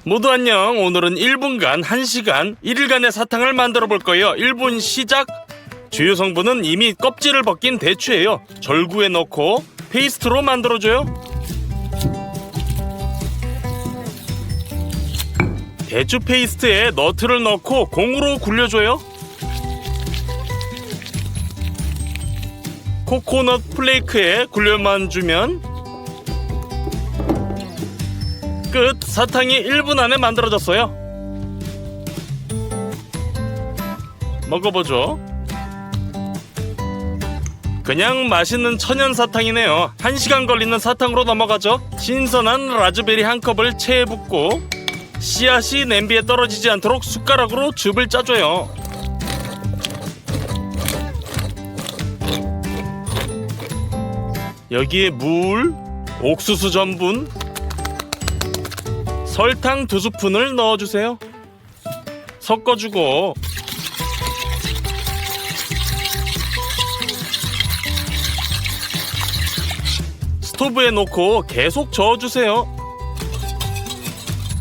모두 안녕. 오늘은 1분간 1시간 1일간의 사탕을 만들어 볼 거예요. 1분 시작. 주요 성분은 이미 껍질을 벗긴 대추예요. 절구에 넣고 페이스트로 만들어줘요. 대추 페이스트에 너트를 넣고 공으로 굴려줘요. 코코넛 플레이크에 굴려만 주면 끝! 사탕이 1분 안에 만들어졌어요. 먹어보죠. 그냥 맛있는 천연 사탕이네요. 1시간 걸리는 사탕으로 넘어가죠. 신선한 라즈베리 한 컵을 체에 붓고 씨앗이 냄비에 떨어지지 않도록 숟가락으로 즙을 짜줘요. 여기에 물, 옥수수 전분, 설탕 2스푼을 넣어주세요. 섞어주고 스토브에 놓고 계속 저어주세요.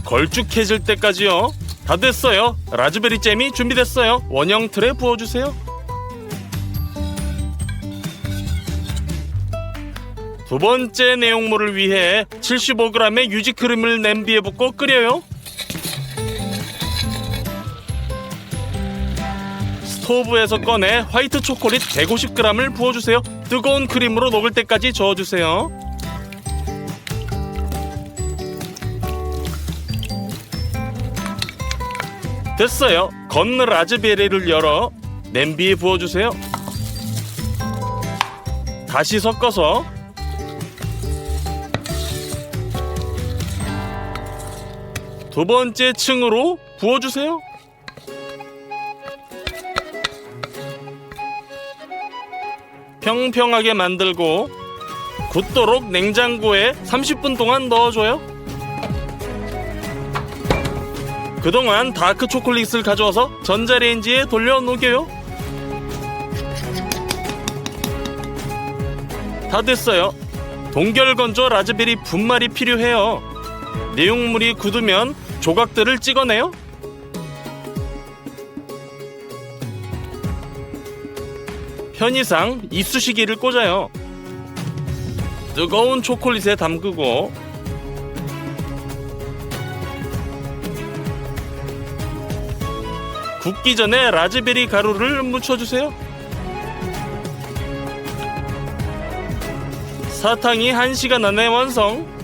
걸쭉해질 때까지요. 다 됐어요. 라즈베리 잼이 준비됐어요. 원형 틀에 부어주세요. 두 번째 내용물을 위해 75g의 유지크림을 냄비에 붓고 끓여요. 스토브에서 꺼내 화이트 초콜릿 150g을 부어주세요. 뜨거운 크림으로 녹을 때까지 저어주세요. 됐어요. 건 라즈베리를 열어 냄비에 부어주세요. 다시 섞어서 두 번째 층으로 부어주세요. 평평하게 만들고 굳도록 냉장고에 30분 동안 넣어줘요. 그동안 다크 초콜릿을 가져와서 전자레인지에 돌려 녹여요. 다 됐어요. 동결건조 라즈베리 분말이 필요해요. 내용물이 굳으면 조각들을 찍어내요. 편의상 이쑤시개를 꽂아요. 뜨거운 초콜릿에 담그고 굽기 전에 라즈베리 가루를 묻혀주세요. 사탕이 1시간 안에 완성.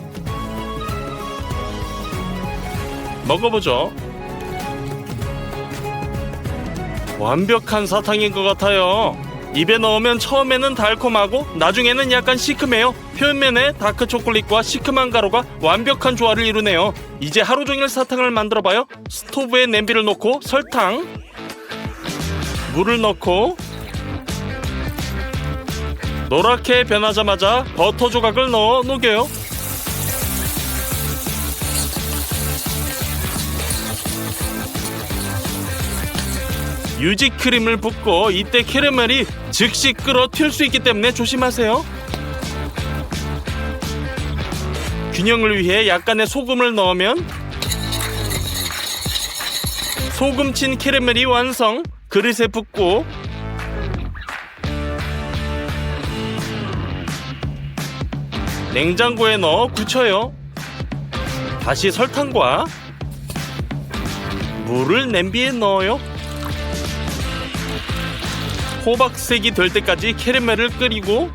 먹어보죠. 완벽한 사탕인 것 같아요. 입에 넣으면 처음에는 달콤하고 나중에는 약간 시큼해요. 표면에 다크 초콜릿과 시큼한 가루가 완벽한 조화를 이루네요. 이제 하루 종일 사탕을 만들어봐요. 스토브에 냄비를 놓고 설탕, 물을 넣고 노랗게 변하자마자 버터 조각을 넣어 녹여요. 유지크림을 붓고 이때 캐러멜이 즉시 끓어 튈 수 있기 때문에 조심하세요. 균형을 위해 약간의 소금을 넣으면 소금친 캐러멜이 완성. 그릇에 붓고 냉장고에 넣어 굳혀요. 다시 설탕과 물을 냄비에 넣어요. 호박색이 될 때까지 캐러멜을 끓이고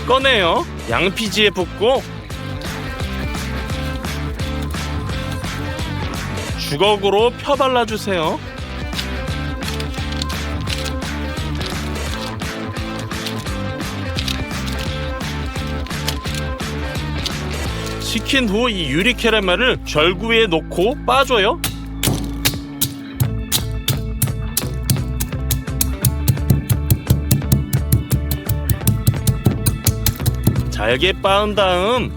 꺼내요. 양피지에 붓고 주걱으로 펴 발라주세요. 식힌 후 이 유리 캐러멜을 절구에 놓고 빠줘요. 잘게 빻은 다음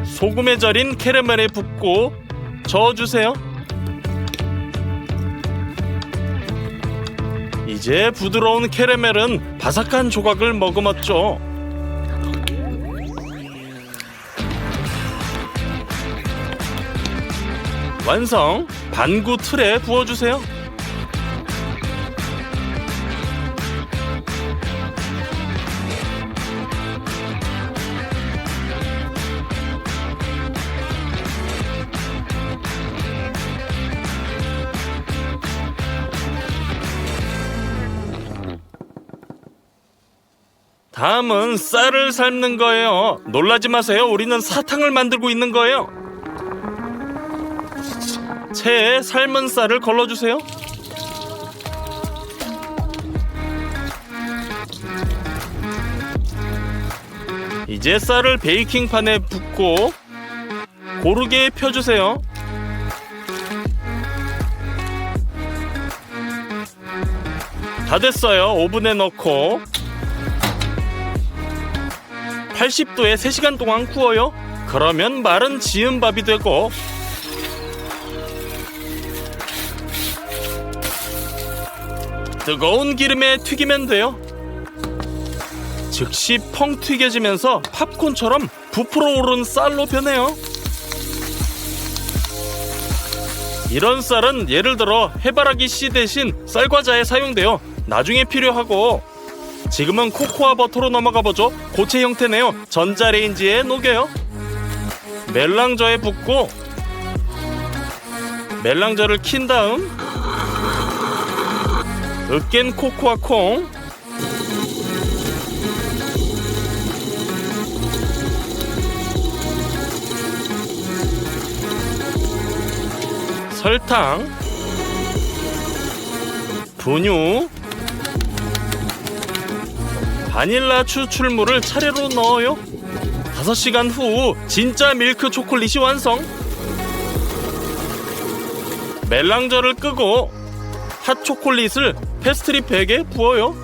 소금에 절인 캐러멜에 붓고 저어주세요. 이제 부드러운 캐러멜은 바삭한 조각을 머금었죠. 완성! 반구 틀에 부어주세요. 다음은 쌀을 삶는 거예요. 놀라지 마세요. 우리는 사탕을 만들고 있는 거예요. 체에 삶은 쌀을 걸러주세요. 이제 쌀을 베이킹판에 붓고 고르게 펴주세요. 다 됐어요. 오븐에 넣고 80도에 3시간 동안 구워요. 그러면 마른 지은밥이 되고 뜨거운 기름에 튀기면 돼요. 즉시 펑 튀겨지면서 팝콘처럼 부풀어 오른 쌀로 변해요. 이런 쌀은 예를 들어 해바라기 씨 대신 쌀과자에 사용돼요. 나중에 필요하고 지금은 코코아 버터로 넘어가보죠. 고체 형태네요. 전자레인지에 녹여요. 멜랑저에 붓고 멜랑저를 킨 다음 으깬 코코아 콩, 설탕, 분유, 바닐라 추출물을 차례로 넣어요. 5시간 후 진짜 밀크 초콜릿이 완성. 멜랑저를 끄고 핫 초콜릿을 페스트리 백에 부어요.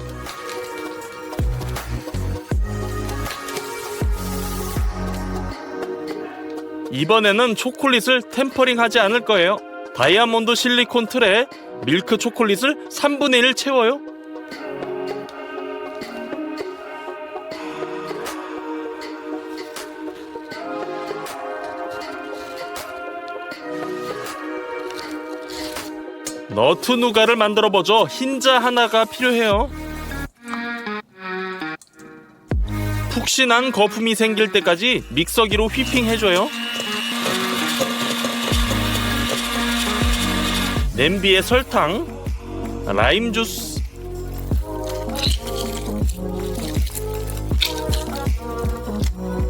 이번에는 초콜릿을 템퍼링 하지 않을 거예요. 다이아몬드 실리콘 틀에 밀크 초콜릿을 3분의 1 채워요. 너트 누가를 만들어보죠. 흰자 하나가 필요해요. 푹신한 거품이 생길 때까지 믹서기로 휘핑해줘요. 냄비에 설탕, 라임 주스,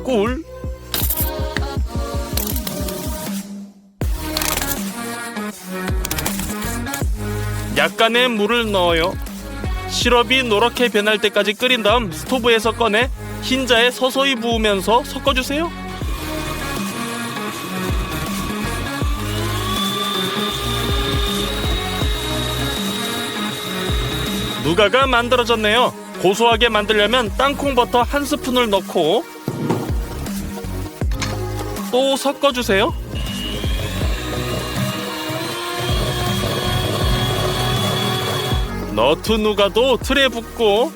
꿀, 약간의 물을 넣어요. 시럽이 노랗게 변할 때까지 끓인 다음 스토브에서 꺼내 흰자에 서서히 부으면서 섞어주세요. 누가가 만들어졌네요. 고소하게 만들려면 땅콩버터 1스푼을 넣고 또 섞어주세요. 너트 누가도 틀에 붓고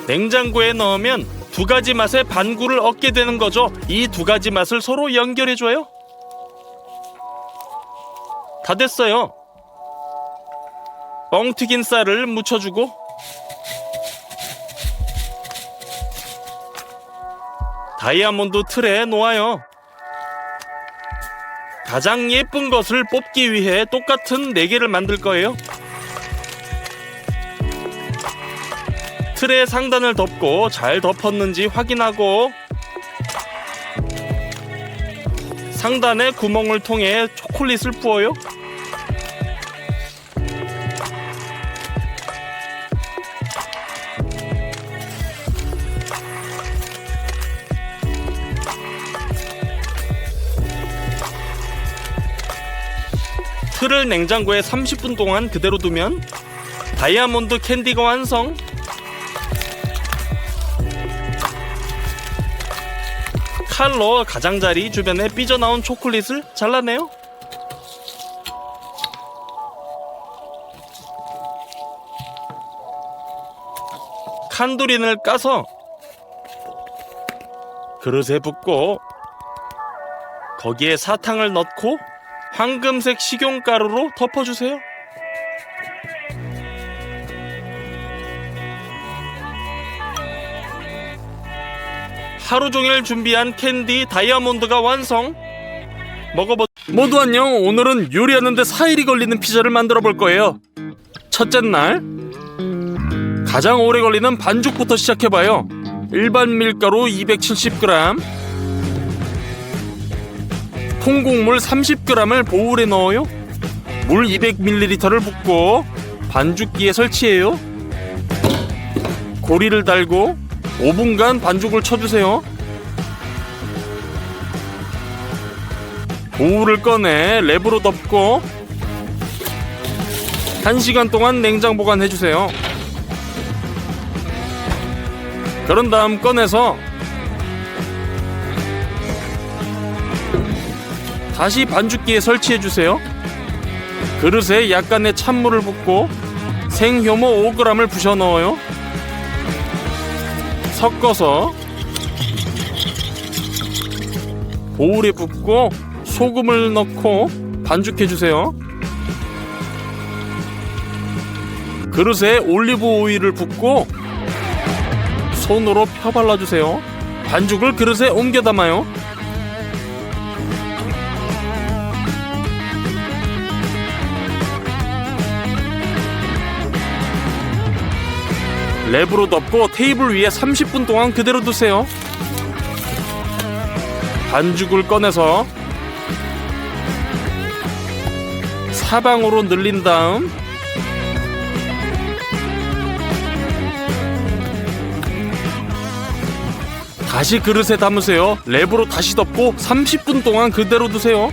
냉장고에 넣으면 2가지 맛의 반구를 얻게 되는 거죠. 이 2가지 맛을 서로 연결해줘요. 다 됐어요. 뻥 튀긴 쌀을 묻혀주고 다이아몬드 틀에 놓아요. 가장 예쁜 것을 뽑기 위해 똑같은 4개를 만들 거예요. 틀의 상단을 덮고 잘 덮었는지 확인하고 상단의 구멍을 통해 초콜릿을 부어요. 틀을 냉장고에 30분 동안 그대로 두면 다이아몬드 캔디가 완성. 칼로 가장자리 주변에 삐져나온 초콜릿을 잘라내요. 칸두린을 까서 그릇에 붓고 거기에 사탕을 넣고 황금색 식용가루로 덮어주세요. 하루 종일 준비한 캔디 다이아몬드가 완성. 모두 안녕. 오늘은 요리하는데 4일이 걸리는 피자를 만들어 볼 거예요. 첫째 날 가장 오래 걸리는 반죽부터 시작해봐요. 일반 밀가루 270g, 통곡물 30g을 보울에 넣어요. 물 200ml를 붓고 반죽기에 설치해요. 고리를 달고 5분간 반죽을 쳐주세요. 보울을 꺼내 랩으로 덮고 1시간 동안 냉장 보관해주세요. 그런 다음 꺼내서 다시 반죽기에 설치해주세요. 그릇에 약간의 찬물을 붓고 생효모 5g을 부셔 넣어요. 섞어서 보울에 붓고 소금을 넣고 반죽해주세요. 그릇에 올리브 오일을 붓고 손으로 펴 발라주세요. 반죽을 그릇에 옮겨 담아요. 랩으로 덮고 테이블 위에 30분 동안 그대로 두세요. 반죽을 꺼내서 사방으로 늘린 다음 다시 그릇에 담으세요. 랩으로 다시 덮고 30분 동안 그대로 두세요.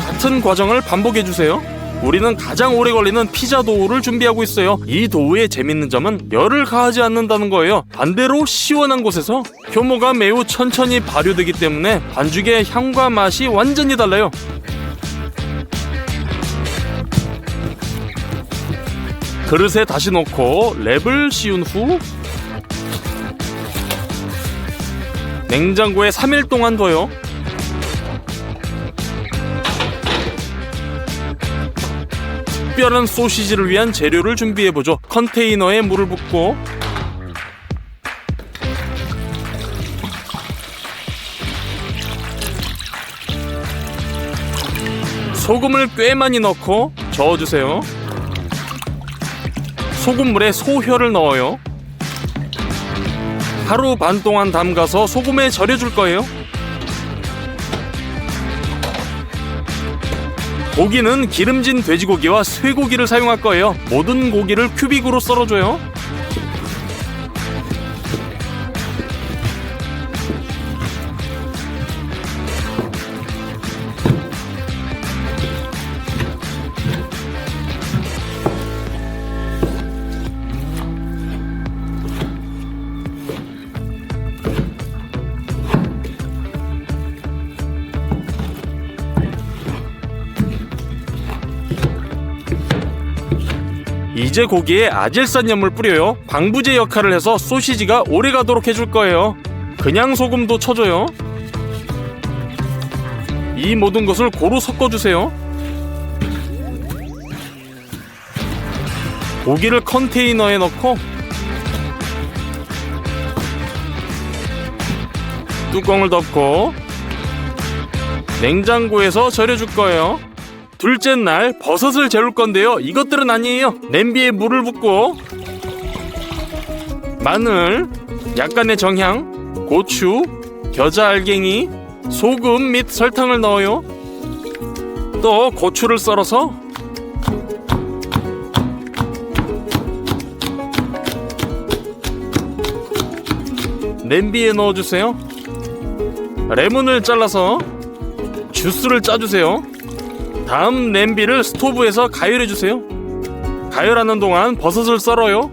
같은 과정을 반복해주세요. 우리는 가장 오래 걸리는 피자 도우를 준비하고 있어요. 이 도우의 재밌는 점은 열을 가하지 않는다는 거예요. 반대로 시원한 곳에서 효모가 매우 천천히 발효되기 때문에 반죽의 향과 맛이 완전히 달라요. 그릇에 다시 넣고 랩을 씌운 후 냉장고에 3일 동안 둬요. 특별한 소시지를 위한 재료를 준비해보죠. 컨테이너에 물을 붓고 소금을 꽤 많이 넣고 저어주세요. 소금물에 소혀를 넣어요. 하루 반 동안 담가서 소금에 절여줄 거예요. 고기는 기름진 돼지고기와 쇠고기를 사용할 거예요. 모든 고기를 큐빅으로 썰어줘요. 이제 고기에 아질산염을 뿌려요. 방부제 역할을 해서 소시지가 오래가도록 해줄 거예요. 그냥 소금도 쳐줘요. 이 모든 것을 고루 섞어주세요. 고기를 컨테이너에 넣고 뚜껑을 덮고 냉장고에서 절여줄 거예요. 둘째 날 버섯을 재울 건데요. 이것들은 아니에요. 냄비에 물을 붓고 마늘, 약간의 정향, 고추, 겨자 알갱이, 소금 및 설탕을 넣어요. 또 고추를 썰어서 냄비에 넣어주세요. 레몬을 잘라서 주스를 짜주세요. 다음 냄비를 스토브에서 가열해주세요. 가열하는 동안 버섯을 썰어요.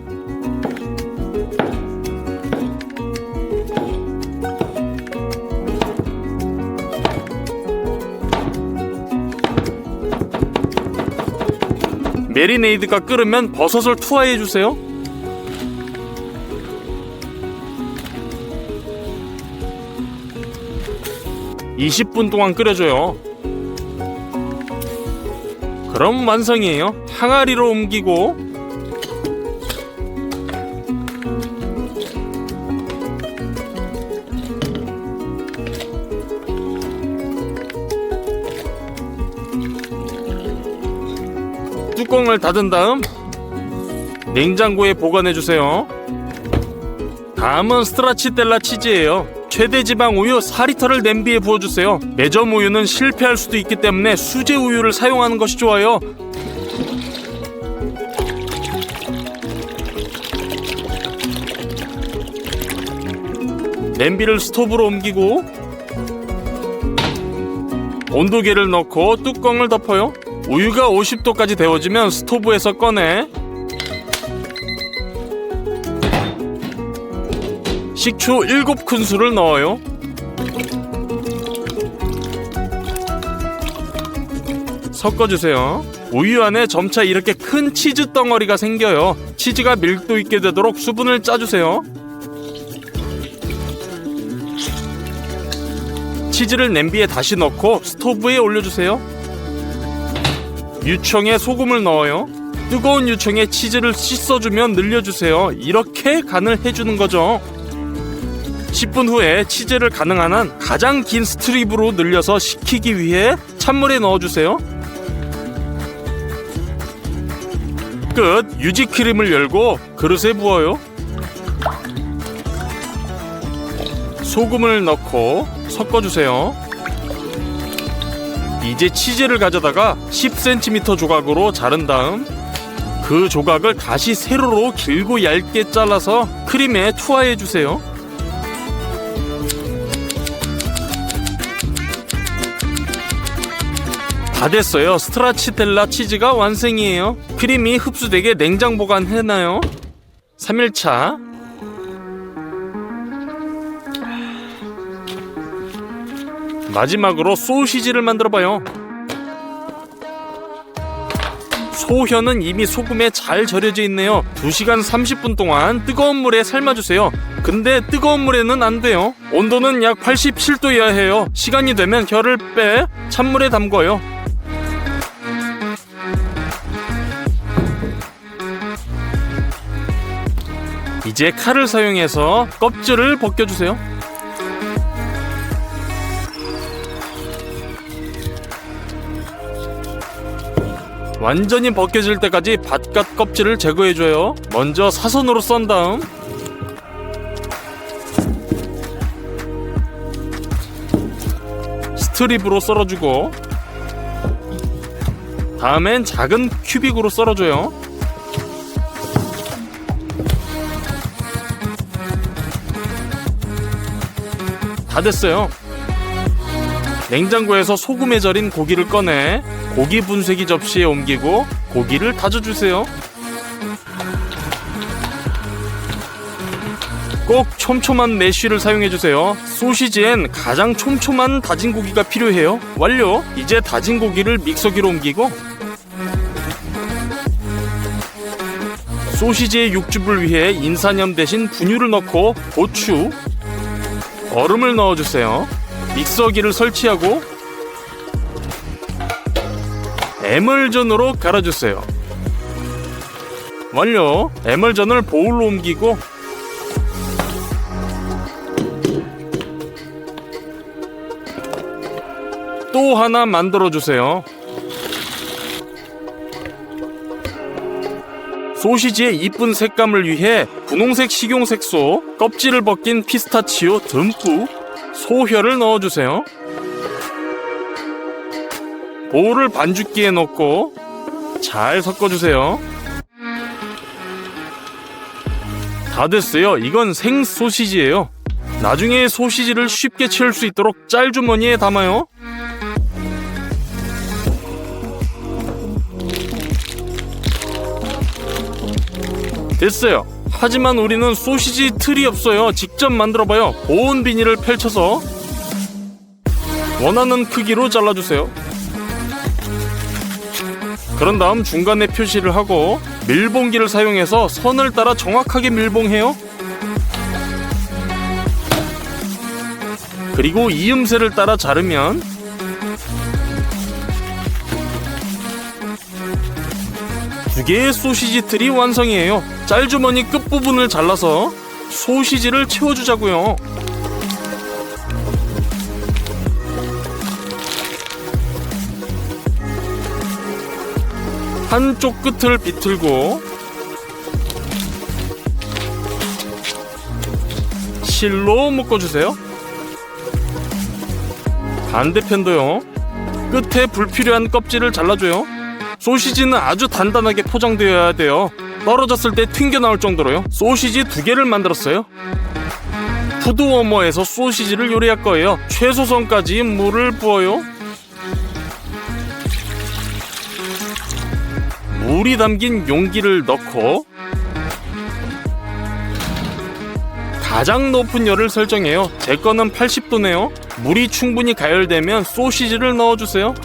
메리네이드가 끓으면 버섯을 투하해주세요. 20분 동안 끓여줘요. 그럼 완성이에요. 항아리로 옮기고 뚜껑을 닫은 다음 냉장고에 보관해주세요. 다음은 스트라치텔라 치즈예요. 최대 지방 우유 4리터를 냄비에 부어주세요. 매점 우유는 실패할 수도 있기 때문에 수제 우유를 사용하는 것이 좋아요. 냄비를 스톱으로 옮기고 온도계를 넣고 뚜껑을 덮어요. 우유가 50도까지 데워지면 스토브에서 꺼내 식초 7큰술을 넣어요. 섞어주세요. 우유 안에 점차 이렇게 큰 치즈 덩어리가 생겨요. 치즈가 밀도 있게 되도록 수분을 짜주세요. 치즈를 냄비에 다시 넣고 스토브에 올려주세요. 유청에 소금을 넣어요. 뜨거운 유청에 치즈를 씻어주면 늘려주세요. 이렇게 간을 해주는 거죠. 10분 후에 치즈를 가능한 한 가장 긴 스트립으로 늘려서 식히기 위해 찬물에 넣어주세요. 끝. 유지크림을 열고 그릇에 부어요. 소금을 넣고 섞어주세요. 이제 치즈를 가져다가 10cm 조각으로 자른 다음 그 조각을 다시 세로로 길고 얇게 잘라서 크림에 투하해주세요. 다 됐어요. 스트라치텔라 치즈가 완성이에요. 크림이 흡수되게 냉장 보관해놔요. 3일차 마지막으로 소시지를 만들어봐요. 소혀는 이미 소금에 잘 절여져 있네요. 2시간 30분 동안 뜨거운 물에 삶아주세요. 근데 뜨거운 물에는 안 돼요. 온도는 약 87도여야 해요. 시간이 되면 혀를 빼 찬물에 담궈요. 이제 칼을 사용해서 껍질을 벗겨주세요. 완전히 벗겨질 때까지 바깥 껍질을 제거해줘요. 먼저 사선으로 썬 다음 스트립으로 썰어주고 다음엔 작은 큐빅으로 썰어줘요. 다 됐어요. 냉장고에서 소금에 절인 고기를 꺼내 고기 분쇄기 접시에 옮기고 고기를 다져주세요. 꼭 촘촘한 메쉬를 사용해주세요. 소시지엔 가장 촘촘한 다진 고기가 필요해요. 완료! 이제 다진 고기를 믹서기로 옮기고 소시지의 육즙을 위해 인산염 대신 분유를 넣고 고추, 얼음을 넣어주세요. 믹서기를 설치하고 에멀전으로 갈아주세요. 완료! 에멀전을 보울로 옮기고 또 하나 만들어주세요. 소시지의 이쁜 색감을 위해 분홍색 식용색소, 껍질을 벗긴 피스타치오 듬뿍, 소혀를 넣어주세요. 보울을 반죽기에 넣고 잘 섞어주세요. 다 됐어요. 이건 생 소시지예요. 나중에 소시지를 쉽게 채울 수 있도록 짤주머니에 담아요. 됐어요. 하지만 우리는 소시지 틀이 없어요. 직접 만들어봐요. 보온 비닐을 펼쳐서 원하는 크기로 잘라주세요. 그런 다음 중간에 표시를 하고 밀봉기를 사용해서 선을 따라 정확하게 밀봉해요. 그리고 이음새를 따라 자르면 두 개의 소시지 틀이 완성이에요. 짤주머니 끝부분을 잘라서 소시지를 채워주자고요. 한쪽 끝을 비틀고 실로 묶어주세요. 반대편도요. 끝에 불필요한 껍질을 잘라줘요. 소시지는 아주 단단하게 포장되어야 돼요. 떨어졌을 때 튕겨나올 정도로요. 소시지 2개를 만들었어요. 푸드워머에서 소시지를 요리할 거예요. 최소선까지 물을 부어요. 물이 담긴 용기를 넣고 가장 높은 열을 설정해요. 제 거는 80도네요. 물이 충분히 가열되면 소시지를 넣어주세요.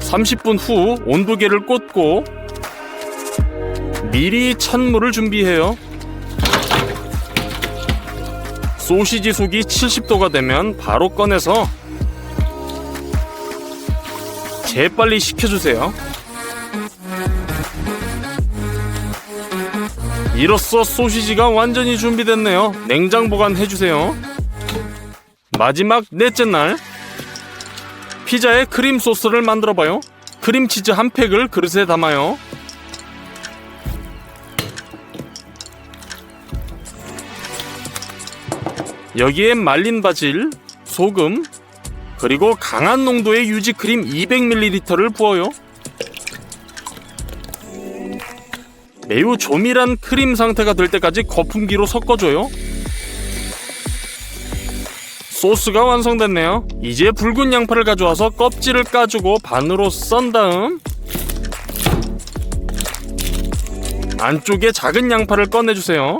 30분 후 온도계를 꽂고 미리 찬물을 준비해요. 소시지 속이 70도가 되면 바로 꺼내서 재빨리 식혀주세요. 이로써 소시지가 완전히 준비됐네요. 냉장 보관해주세요. 마지막 넷째 날 피자에 크림 소스를 만들어봐요. 크림치즈 한 팩을 그릇에 담아요. 여기에 말린 바질, 소금, 그리고 강한 농도의 유지크림 200ml를 부어요. 매우 조밀한 크림 상태가 될 때까지 거품기로 섞어줘요. 소스가 완성됐네요. 이제 붉은 양파를 가져와서 껍질을 까주고 반으로 썬 다음 안쪽에 작은 양파를 꺼내주세요.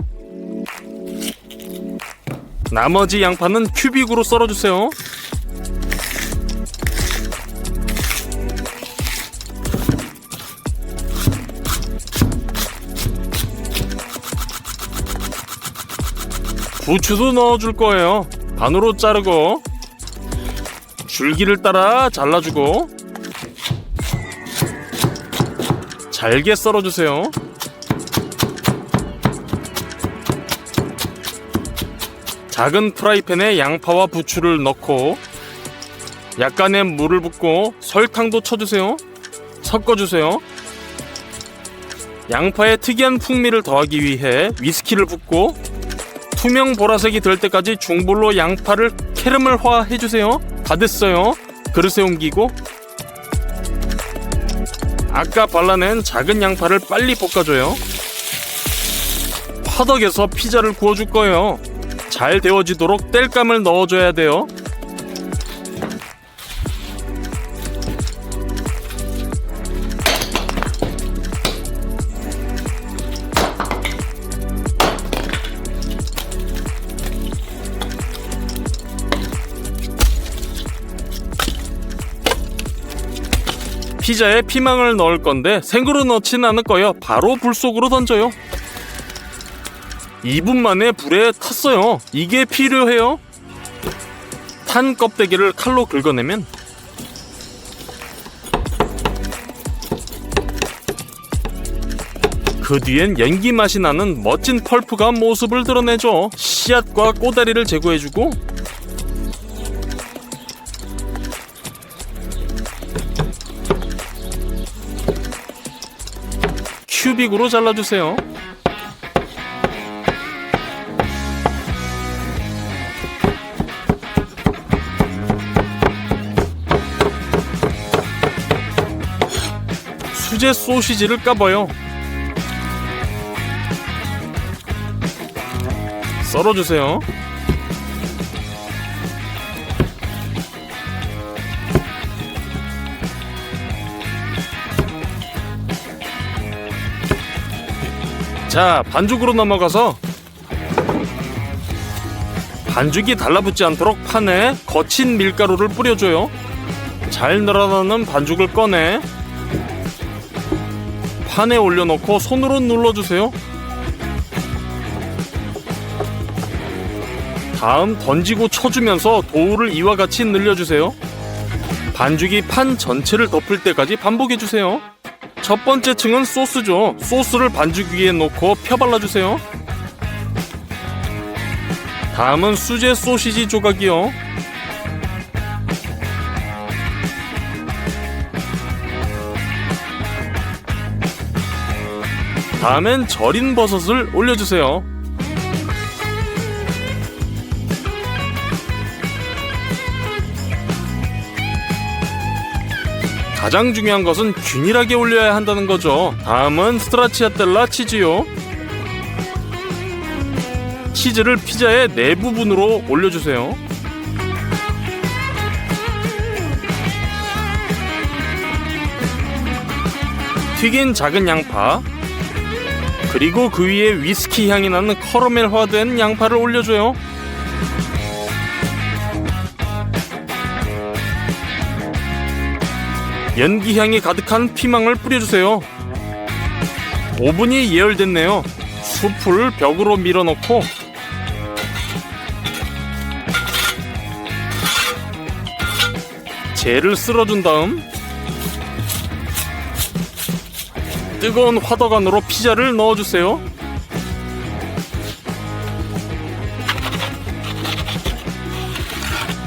나머지 양파는 큐빅으로 썰어주세요. 부추도 넣어줄 거예요. 반으로 자르고 줄기를 따라 잘라주고 잘게 썰어주세요. 작은 프라이팬에 양파와 부추를 넣고 약간의 물을 붓고 설탕도 쳐주세요. 섞어주세요. 양파의 특이한 풍미를 더하기 위해 위스키를 붓고 투명 보라색이 될 때까지 중불로 양파를 캐러멜화 해주세요. 다 됐어요. 그릇에 옮기고 아까 발라낸 작은 양파를 빨리 볶아줘요. 화덕에서 피자를 구워줄 거예요. 잘 데워지도록 땔감을 넣어줘야 돼요. 피자에 피망을 넣을 건데 생으로 넣진 않을 거예요. 바로 불 속으로 던져요. 2분 만에 불에 탔어요. 이게 필요해요. 탄 껍데기를 칼로 긁어내면 그 뒤엔 연기 맛이 나는 멋진 펄프가 모습을 드러내죠. 씨앗과 꼬다리를 제거해주고 큐빅으로 잘라주세요. 수제 소시지를 까봐요. 썰어주세요. 자, 반죽으로 넘어가서 반죽이 달라붙지 않도록 판에 거친 밀가루를 뿌려줘요. 잘 늘어나는 반죽을 꺼내 판에 올려놓고 손으로 눌러주세요. 다음 던지고 쳐주면서 도우를 이와 같이 늘려주세요. 반죽이 판 전체를 덮을 때까지 반복해주세요. 첫 번째 층은 소스죠. 소스를 반죽 위에 놓고 펴발라주세요. 다음은 수제 소시지 조각이요. 다음엔 절인 버섯을 올려주세요. 가장 중요한 것은 균일하게 올려야 한다는 거죠. 다음은 스트라치아텔라 치즈요. 치즈를 피자의 네 부분으로 올려주세요. 튀긴 작은 양파, 그리고 그 위에 위스키 향이 나는 커러멜화된 양파를 올려줘요. 연기향이 가득한 피망을 뿌려주세요. 오븐이 예열됐네요. 숲을 벽으로 밀어넣고 젤을 쓸어준 다음 뜨거운 화덕 안으로 피자를 넣어주세요.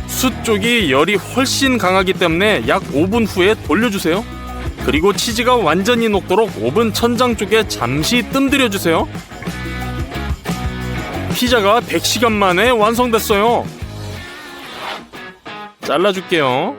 숯 쪽이 열이 훨씬 강하기 때문에 약 5분 후에 돌려주세요. 그리고 치즈가 완전히 녹도록 오븐 천장 쪽에 잠시 뜸들여주세요. 피자가 100시간 만에 완성됐어요. 잘라줄게요.